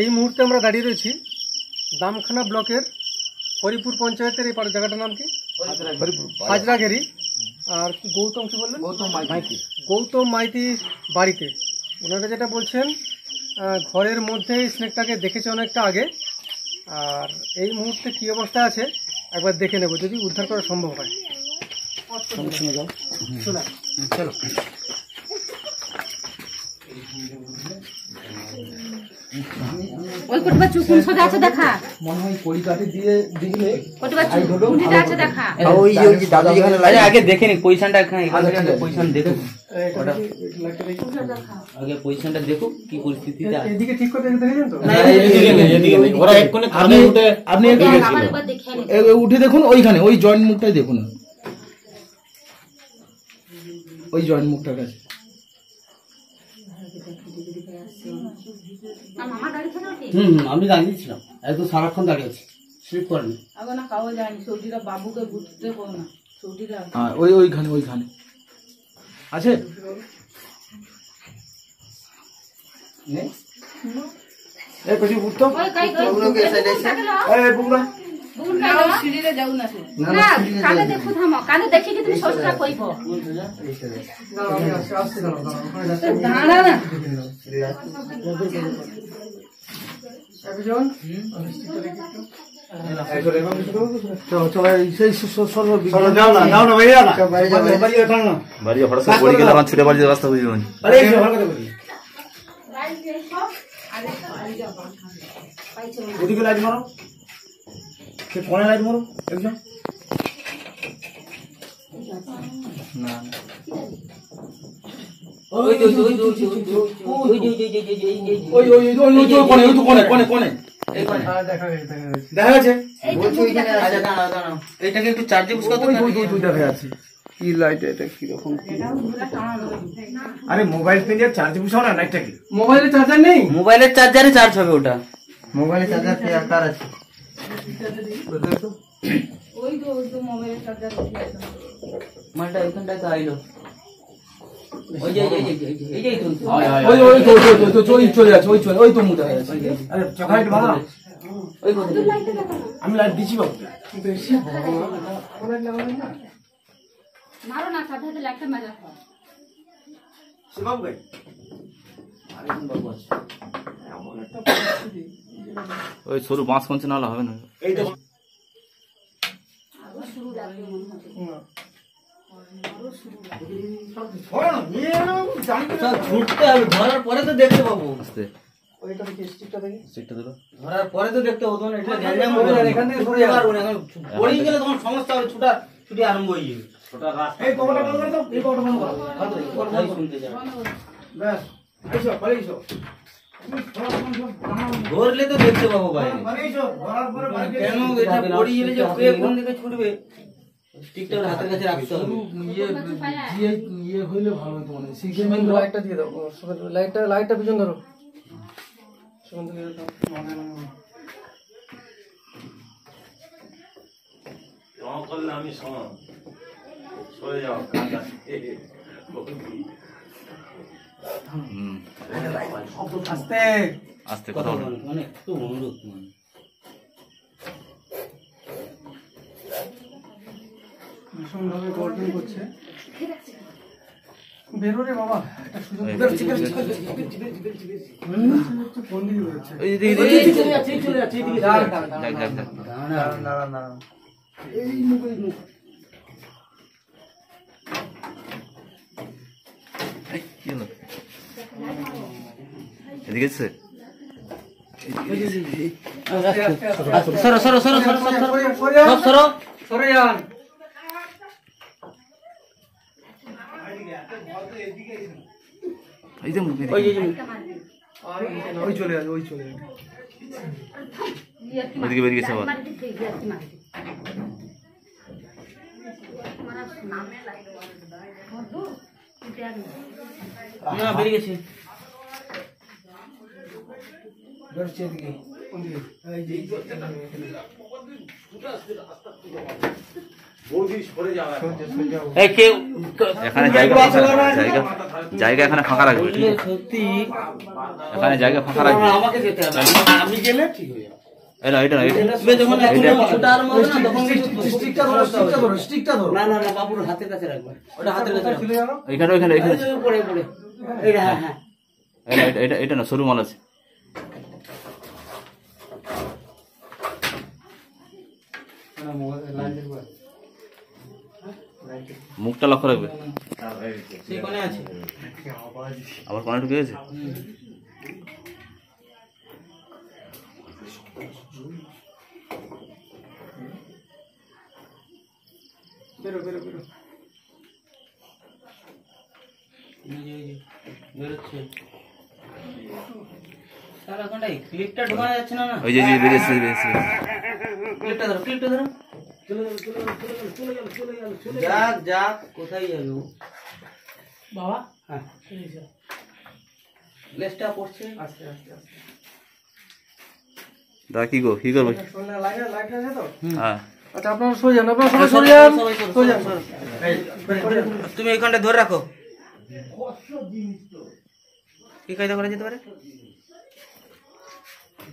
এই মুহূর্তে আমরা দাঁড়িয়ে রয়েছি দামখানা ব্লকের হরিপুর পঞ্চায়েতের এই জায়গাটার নাম কি? হাজরাঘেরি। আর গৌতম কি বললেন? গৌতম মাইতি বাড়িতে ওনারা যেটা বলছেন ঘরের মধ্যেই স্নেকটাকে দেখেছে অনেকটা আগে। আর এই মুহূর্তে কি অবস্থা আছে একবার দেখে নেব, যদি উদ্ধার করা সম্ভব হয়। চলো। ওই কোটি বাচ্চা কোন সদা আছে দেখা মনে হয় কলিকাতে দিয়ে দিলে কোটি বাচ্চা কোনটা আছে দেখা ওই যে দাদা এখানে আরে আগে দেখে নি পজিশনটা এখানে পজিশন দেখো ওটা আগে পজিশনটা দেখো কি পরিস্থিতিতে আছে। এদিকে ঠিক করে দেখেছেন তো? না এদিকে নেই ওরা এক কোণে কানে উঠে আপনি একবার দেখে নি উঠে দেখুন ওইখানে ওই জয়েন্ট মুখটাই দেখুন, ওই জয়েন্ট মুখটার কাছে। আমি দাঁড়িয়েছিলাম একদম সারাক্ষণ দাঁড়িয়ে আছি, স্লিপ করেনি। আগে না খাওয়া যায়নি সবজিটা বাবুকে বুঝতে পারো না সবজিটা। হ্যাঁ ওইখানে আছে। এই পেছি উঠতো ওই কাই কাই এই বুগলা বুনটা সিঁড়িতে যাও না না কানে দেখো থামো কানে দেখি কি তুমি সস্তা কইব দাঁড়া না একজন ওদিকে লাইট মারো, সে কোণে লাইট মারো একজন। না দেখা গেছে এটাকে একটু চার্জে বসাও তো। দেখা যাচ্ছে কি লাইট, এটা কিরকম? আরে মোবাইল পেয়ে চার্জ বসাও না লাইটটা কি? মোবাইলের চার্জার নেই? মোবাইলের চার্জারে চার্জ হবে ওটা। মোবাইলের চার্জার কি আকার আছে? ওই তো মোবাইলের চার্জার মালটা এখানটায় তো আইলো। ওই যে এই তো ওই চলে যাচ্ছে, ওই তো মুখ দেখা যাচ্ছে। আরে চকলেট ভালো ওই কথা আমি লাইট দিছি বাবু। মারো না সাথে লাইটটা মারা হয় শিবাবু ভাই আরেকজন বাবু আছে ওই সরু বাঁশ কঞ্চে নাহলে হবে না। এই তো শুরু লাগবে মনে হয় ছুটতে হবে, ধরার পরে তো দেখতে পাবো। আস্তে ওইটা দেখি স্টিকটা দেখি। সিটটা দিল। ধরার পরে তো দেখতে পাবো। তখন এটা গ্যাঞ্জাম হবে, এখান থেকে সরে পারবো না। এখন পড়ে গেলে তখন সমস্যা হবে, ছুটি আরম্ভ হয়ে যাবে। ছোটা রাস্তা এই কবরটা বন্ধ করে দাও, এই কবরটা বন্ধ করো। কথাই শুনতে যাবে। ব্যাস আইসো পালিয়ে এসো। ধরলে তো দেখতে পাবো ভাই। পালিয়ে এসো, ধরার পরে বাইরে কেন এটা পড়ে গেলে যে কে কোন দিকে ছুটবে, স্টিকটা ওর হাতের কাছে রাখতে হবে। ইয়ে হইলে ভালো হতো মানে। সুগন্ধ লাইটটা দিয়ে দাও, লাইটটা পিছন ধরো। সুগন্ধ দিয়ে দাও। আমি সরে যাও আস্তে আস্তে কথা বলো। মানে একটু অনুরোধ মানে ভীষণভাবে গর্জন করছে। বেরো রে বাবা, একটা সুযোগ কোন দিকে বেরোচ্ছে? ওই দিকে চলে যাচ্ছে, চলে যাচ্ছে এইদিকে। যাক যাক যাক। না এই মুখ এই কি হলো? এদিকে এসছে? সরো সরো সরো সরো সব সরো। সরে যান। এই যে মুখ ওই যে ওই চলে যাচ্ছে, ওই চলে যাচ্ছে। ওদিকে বেরিয়ে গেছে আবার। না বেরিয়ে গেছে। বেরোচ্ছে এদিকে। কোন দিকে? এই যে বৌদি সরে যাও এখন। এই কেউ এখানে জায়গা ফাঁকা জায়গা জায়গা এখানে ফাঁকা রাখবে ঠিক আছে? সত্যি এখানে জায়গা ফাঁকা রাখবে আমাকে যেতে হবে, আমি গেলে ঠিক হয়ে যাবে। এটা এটা না, এটা যখন ছোট আরম্ভ হবে না তখন স্টিকটা ধরো, স্টিকটা ধরো, স্টিকটা ধরো। না না না বাবুর হাতের কাছে রাখবে, ওটা হাতের কাছে রাখবে। এখানে এখানে এখানে পড়ে পড়ে এইটা, হ্যাঁ হ্যাঁ এটা এটা এটা না সরু মাল আছে। মুখটা লক্ষ্য রাখবে। সেই কোণে আছে। আবার কোণে ঢুকে গেছে। বেরো বেরো বেরো। এই যে বেরোচ্ছে। সারা কোণটাই ক্লিপটা ঢোকানো যাচ্ছে না না। ওই যে যে বেরিয়েছে বেরিয়েছে। ক্লিপটা ধরো, ক্লিপটা ধরো। যাক যাক কোথায় যাবে ও? বাবা হ্যাঁ লেজটা পড়ছে। আস্তে আস্তে আস্তে। দা কি গো কি করবে? শোনা লাইট আছে তো? হ্যাঁ আচ্ছা আপনারা সরে যান, আপনারা সবাই সরে যান, সরে যান। তুমি এইখানটা ধরে রাখো। কি কায়দা করা যেতে পারে?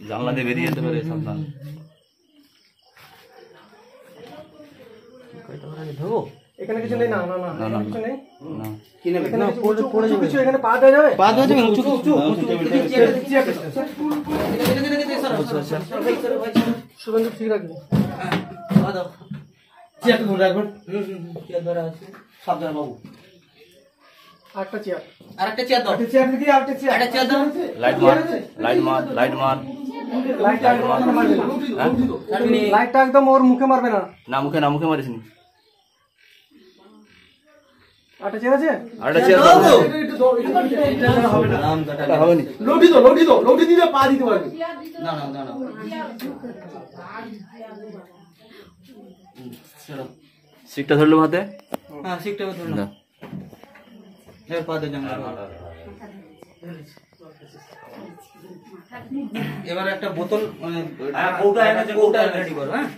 জানলা দিয়ে বেরিয়ে যেতে পারে সাবধান। এখানে কিছু নেই, না না না না, না। এখানে কিছু নেই। না কি নেবে? এখানে কিছু উঁচু কিছু এখানে পা দেওয়া যাবে? পা ধোয়া যাবে? উঁচু উঁচু শুভেন্দু ঠিক রাখবে। চেয়ার ধরে রাখবেন। চেয়ার ধরা আছে। সাবধান বাবু। আরেকটা চেয়ার। আরেকটা চেয়ার দাও। চেয়ার দিকে আরেকটা চেয়ার। আরেকটা চেয়ার দাও। লাইট মার লাইট মার লাইট মার। লাইটটা একদম মুখে মারবে না। হ্যাঁ? লাইটটা একদম ওর মুখে মারবে না। না মুখে মারিসনি। আরেকটা চেয়ার আছে? আরেকটা চেয়ার দাও। এটা হবে না। লৌটি দাও, লৌটি দাও, লৌটি দিলে পা দিতে পারবে। না না না না। চলো। সিটটা ধরলো হাতে। হ্যাঁ সিটটা ধরো না না। এর পা দে জাঙ্গা। এবার একটা বোতল মানে কৌটা এনেছে, কৌটা রেডি করো। হ্যাঁ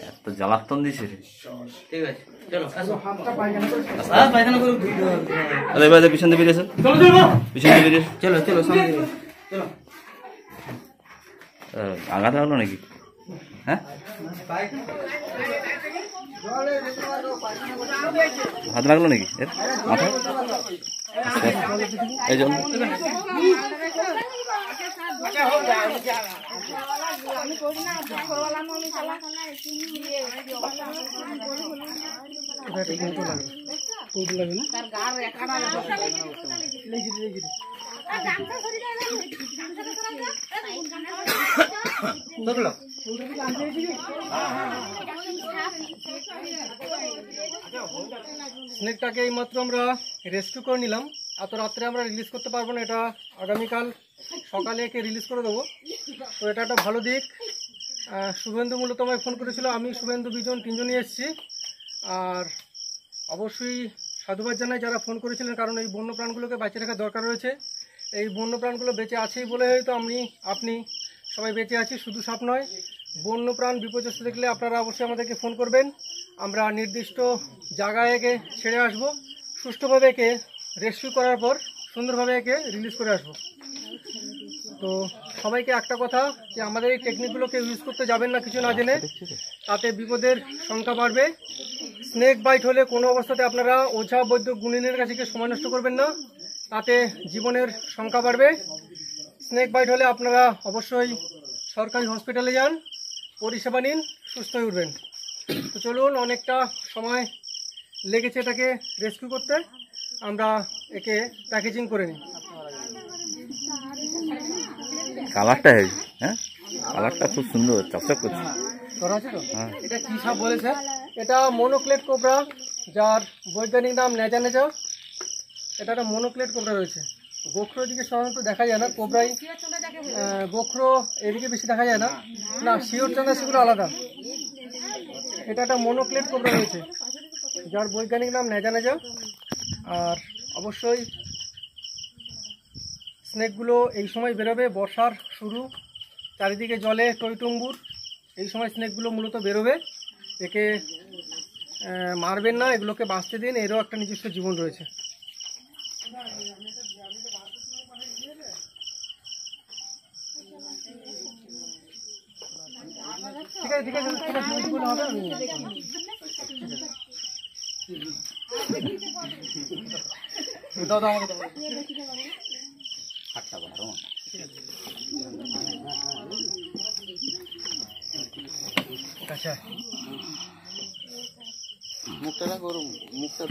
এত জ্বালাতন দিছে রে। ঠিক আছে চলো আসো। পায়খানা করে পায়খানা করে আরে এবার পিছন দিয়ে বেরিয়েছে। চলো চলো। পিছন দিয়ে বেরিয়েছে। চলো চলো সামনে চলো। আঘাত হলো নাকি? হ্যাঁ হাত লাগলো নাকি এর মাথায়? এই জল স্নেকটাকে এইমাত্র আমরা রেস্কিউ করে নিলাম। এত রাত্রে আমরা রিলিজ করতে পারবো না, এটা আগামীকাল সকালে একে রিলিজ করে দেবো। তো এটা একটা ভালো দিক। শুভেন্দু মূলত আমায় ফোন করেছিল, আমি শুভেন্দু বিজন তিনজনই এসেছি। আর অবশ্যই সাধুবাদ জানাই যারা ফোন করেছিলেন, কারণ এই বন্য প্রাণগুলোকে বাঁচিয়ে রাখার দরকার রয়েছে। এই বন্য প্রাণগুলো বেঁচে আছেই বলে হয়তো আপনি সবাই বেঁচে আছি। শুধু সাপ নয়, বন্য প্রাণ বিপর্যস্ত দেখলে আপনারা অবশ্যই আমাদেরকে ফোন করবেন। আমরা নির্দিষ্ট জায়গায় একে ছেড়ে আসবো, সুষ্ঠুভাবে একে রেস্কিউ করার পর সুন্দরভাবে একে রিলিজ করে আসবো। তো সবাইকে একটা কথা, যে আমাদের এই টেকনিকগুলোকে ইউজ করতে যাবেন না কিছু না জেনে, তাতে বিপদের সংখ্যা বাড়বে। স্নেক বাইট হলে কোনো অবস্থাতে আপনারা ওঝা বৈদ্য গুণিনের কাছে গিয়ে সময় নষ্ট করবেন না, তাতে জীবনের সংখ্যা বাড়বে। স্নেক বাইট হলে আপনারা অবশ্যই সরকারি হসপিটালে যান, পরিষেবা নিন, সুস্থ হয়ে উঠবেন। তো চলুন, অনেকটা সময় লেগেছে এটাকে রেস্কিউ করতে, আমরা একে প্যাকেজিং করে নিই। কালারটা হেভি। হ্যাঁ কালারটা খুব সুন্দর, চকচক করছে। ধরা আছে তো? হ্যাঁ এটা কি সাপ বলেছে? এটা মনোক্লেট কোবরা, যার বৈজ্ঞানিক নাম নেজা। এটা একটা মনোক্লেট কোবরা রয়েছে। গোখরো দিকে সাধারণত দেখা যায় না, কোবরাই গোখরো এদিকে বেশি দেখা যায় না। না, শিওর চাঁদা সেগুলো আলাদা। এটা একটা মনোক্লেট কোবরা রয়েছে, যার বৈজ্ঞানিক নাম নেজা। আর অবশ্যই স্নেকগুলো এই সময় বেরোবে, বর্ষার শুরু, চারিদিকে জলে টইটুম্বুর, এই সময় স্নেকগুলো মূলত বেরোবে। একে মারবেন না, এগুলোকে বাঁচতে দিন, এরও একটা নিজস্ব জীবন রয়েছে। ঠিক আছে, ঠিক আছে, ঠিক আছে, জীবনটুকু হবে আমি দাও দাও আমাকে দাও। আচ্ছা মুখটা করুন, মুখটা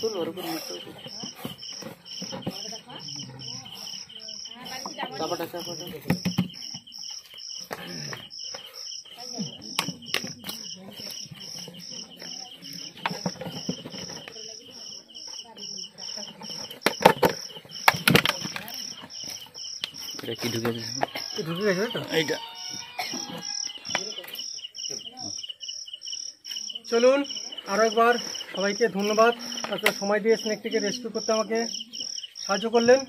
তুল, ওর উপর মুখটা চাপাটা এটা কি ঢুকে গেছে? ঢুকে গেছে তো এইটা চলুন আরও একবার সবাইকে ধন্যবাদ, আপনারা সময় দিয়ে স্নেকটিকে রেস্কিউ করতে আমাকে সাহায্য করলেন।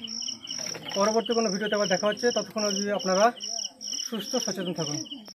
পরবর্তী কোনো ভিডিওতে আবার দেখা হচ্ছে, ততক্ষণ অবধি আপনারা সুস্থ সচেতন থাকুন।